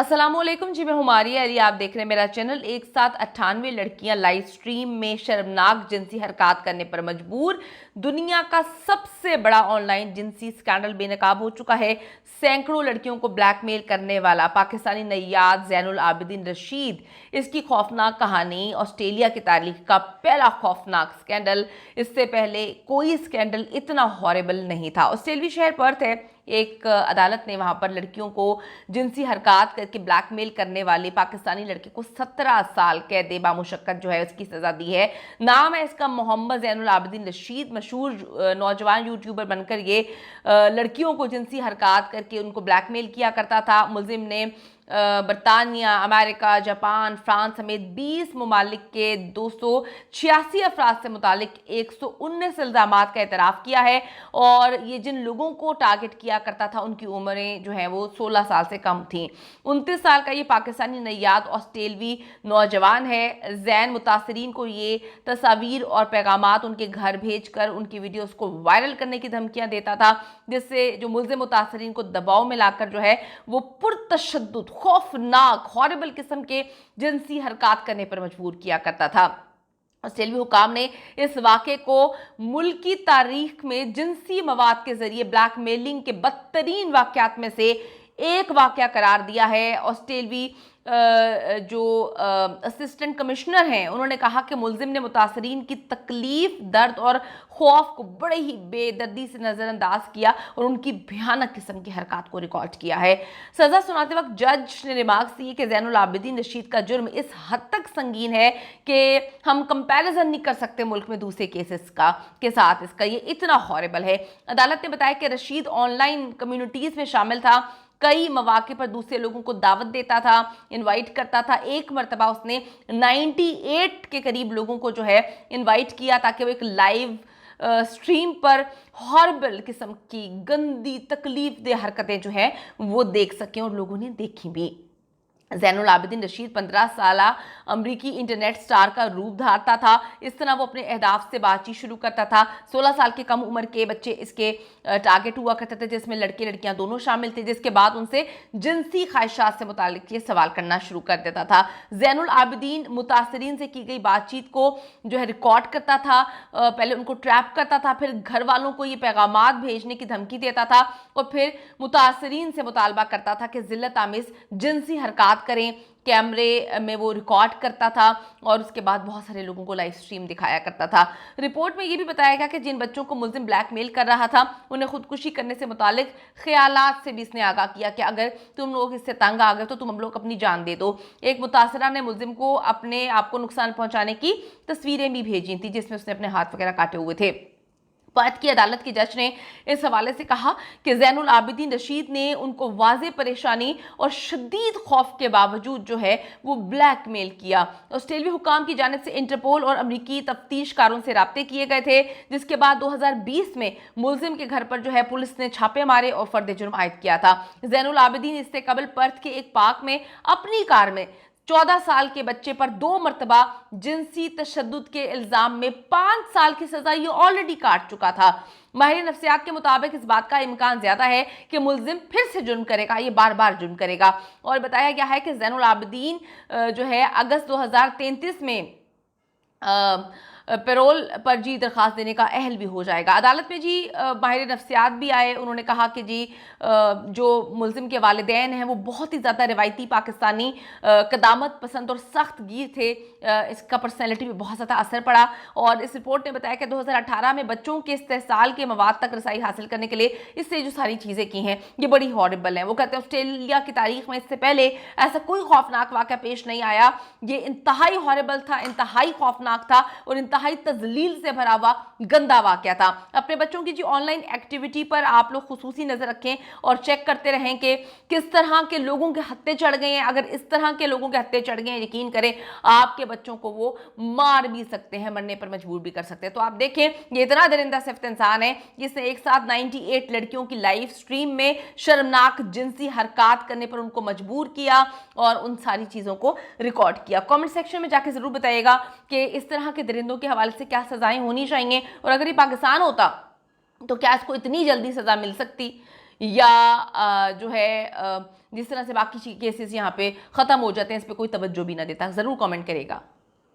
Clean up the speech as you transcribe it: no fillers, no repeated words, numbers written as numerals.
अस्सलामुअलैकुम जी, मैं हुमारी अली। आप देख रहे हैं मेरा चैनल। एक साथ 98 लड़कियां लाइव स्ट्रीम में शर्मनाक जिनसी हरकत करने पर मजबूर। दुनिया का सबसे बड़ा ऑनलाइन जिनसी स्कैंडल बेनकाब हो चुका है। सैकड़ों लड़कियों को ब्लैकमेल करने वाला पाकिस्तानी नैयाद ज़ैनुल आबिदीन रशीद, इसकी खौफनाक कहानी ऑस्ट्रेलिया की तारीख का पहला खौफनाक स्कैंडल। इससे पहले कोई स्कैंडल इतना हॉरेबल नहीं था। ऑस्ट्रेलिया शहर पर्थ है, एक अदालत ने वहां पर लड़कियों को जिनसी हरकत करके ब्लैकमेल करने वाले पाकिस्तानी लड़के को 17 साल कैद बामुशक्कत जो है उसकी सजा दी है। नाम है इसका मोहम्मद ज़ैनुल आबिदीन रशीद। मशहूर नौजवान यूट्यूबर बनकर ये लड़कियों को जिनसी हरकत करके उनको ब्लैकमेल किया करता था। मुलजिम ने बरतानिया, अमेरिका, जापान, फ्रांस समेत 20 ममालिक के 286 अफराद से मुतालिक 119 इल्ज़ामात का एतराफ़ किया है। और ये जिन लोगों को टारगेट किया करता था उनकी उम्रें जो हैं वो 16 साल से कम थी। 29 साल का ये पाकिस्तानी नैयाद ऑस्ट्रेलवी नौजवान है। जैन मुतासरीन को ये तस्वीर और पैगामात उनके घर भेज कर उनकी वीडियोज़ को वायरल करने की धमकियाँ देता था, जिससे जो मुल्ज़िम मुतासरीन को दबाव में लाकर जो है वो पुरतशद्दुद, खौफनाक, हॉरिबल किस्म के जिनसी हरकत करने पर मजबूर किया करता था। ऑस्ट्रेलियाई हुकाम ने इस वाक़े को मुल्की तारीख में जिनसी मवाद के जरिए ब्लैकमेलिंग के बदतरीन वाक़यात में से एक वाक़या करार दिया है। ऑस्ट्रेलियाई जो असिस्टेंट कमिश्नर हैं उन्होंने कहा कि मुल्जिम ने मुतासरीन की तकलीफ, दर्द और खौफ को बड़े ही बेदर्दी से नज़रअंदाज किया और उनकी भयानक किस्म की हरकत को रिकॉर्ड किया है। सज़ा सुनाते वक्त जज ने रिमार्क्स दिए कि ज़ैनुल आबिदीन रशीद का जुर्म इस हद तक संगीन है कि हम कंपैरिजन नहीं कर सकते मुल्क में दूसरे केसेस का के साथ। इसका ये इतना हॉरेबल है। अदालत ने बताया कि रशीद ऑनलाइन कम्युनिटीज़ में शामिल था, कई मौके पर दूसरे लोगों को दावत देता था, इनवाइट करता था। एक मरतबा उसने 98 के करीब लोगों को जो है इनवाइट किया ताकि वो एक लाइव स्ट्रीम पर हॉरिबल किस्म की गंदी तकलीफ दे हरकतें जो है वो देख सकें, और लोगों ने देखी भी। ज़ैनुल आबिदीन रशीद 15 साला अमरीकी इंटरनेट स्टार का रूप धारता था। इस तरह वो अपने अहदाफ से बातचीत शुरू करता था। 16 साल के कम उम्र के बच्चे इसके टारगेट हुआ करते थे, जिसमें लड़के लड़कियां दोनों शामिल थे, जिसके बाद उनसे जिनसी ख्वाहिशात से मुतालिक ये सवाल करना शुरू कर देता था। ज़ैनुल आबिदीन मुतासरीन से की गई बातचीत को जो है रिकॉर्ड करता था, पहले उनको ट्रैप करता था, फिर घर वालों को ये पैगामात भेजने की धमकी देता था और फिर मुतासरीन से मुतालबा करता था कि जिल्लत आमिज़ जिनसी हरकत करें। कैमरे में वो रिकॉर्ड करता था और उसके बाद बहुत सारे लोगों को लाइव स्ट्रीम दिखाया करता था। रिपोर्ट में ये भी बताया गया कि जिन बच्चों को मुल्जिम ब्लैकमेल कर रहा था उन्हें खुदकुशी करने से मुतालिक ख्यालात से भी इसने आगाह किया कि अगर तुम लोग इससे तंग आ गए तो तुम हम लोग अपनी जान दे दो। एक मुतासरा ने मुल्जिम को अपने आप को नुकसान पहुंचाने की तस्वीरें भी भेजी थी, जिसमें उसने अपने हाथ वगैरह काटे हुए थे। पर्थ की अदालत के जज ने इस हवाले से कहा कि ज़ैनुल आबिदीन रशीद ने उनको वाज़े परेशानी और शदीद खौफ के बावजूद जो है वो ब्लैकमेल किया। ऑस्ट्रेलियाई हुकाम की जानिब से इंटरपोल और अमरीकी तफ्तीशकारों से राब्ते किए गए थे, जिसके बाद 2020 में मुल्जिम के घर पर जो है पुलिस ने छापे मारे और फर्द जुर्म आयद किया था। ज़ैनुल आबिदीन इससे कबल पर्थ के एक पार्क में अपनी कार में 14 साल के बच्चे पर 2 मरतबा जिनसी तशद्दुद के इल्जाम में 5 साल की सजा ये ऑलरेडी काट चुका था। माहिर नफ्सियात के मुताबिक इस बात का इम्कान ज्यादा है कि मुल्जिम फिर से जुर्म करेगा, ये बार बार जुर्म करेगा। और बताया गया है कि ज़ैनुल आबिदीन जो है अगस्त 2033 में पैरोल पर जी दरख्वास्त देने का अहल भी हो जाएगा। अदालत में जी माहिर नफ्सियात भी आए। उन्होंने कहा कि जी जो मुल्जिम के वालिदैन हैं वो बहुत ही ज़्यादा रिवायती पाकिस्तानी कदामत पसंद और सख्त गिर थे। इसका पर्सनैलिटी पे बहुत ज़्यादा असर पड़ा। और इस रिपोर्ट ने बताया कि 2018 में बच्चों के इस्तेहसाल के मवाद तक रसाई हासिल करने के लिए इससे जो सारी चीज़ें की हैं ये बड़ी हॉरिबल हैं। वो कहते हैं ऑस्ट्रेलिया की तारीख में इससे पहले ऐसा कोई खौफनाक वाक़या पेश नहीं आया। ये इंतहाई हॉरिबल था, इंतहाई खौफनाक था और इंतहाई तजलील से भरा हुआ गंदा वाक़या था। अपने बच्चों की जी ऑनलाइन एक्टिविटी पर आप लोग खुसूसी नजर रखें और चेक करते रहें कि किस तरह के लोगों के हत्थे चढ़ गए हैं। अगर इस तरह के लोगों के हत्थे चढ़ गए हैं, यकीन करें आपके बच्चों को वो मार भी सकते हैं, मरने पर मजबूर भी कर सकते हैं। तो आप देखें ये इतना दरिंदा सिफ्त इंसान है जिसने एक साथ 98 लड़कियों की लाइव स्ट्रीम में शर्मनाक जिनसी हरकत करने पर उनको मजबूर किया और उन सारी चीजों को रिकॉर्ड किया। कमेंट सेक्शन में जाके जरूर बताइएगा कि इस तरह के दरिंदों के हवाले से क्या सजाएं होनी चाहिए और अगर ये पाकिस्तान होता तो क्या इसको इतनी जल्दी सजा मिल सकती। या जो है जिस तरह से बाकी केसेस यहाँ पे ख़त्म हो जाते हैं, इस पर कोई तवज्जो भी ना देता। ज़रूर कमेंट करेगा।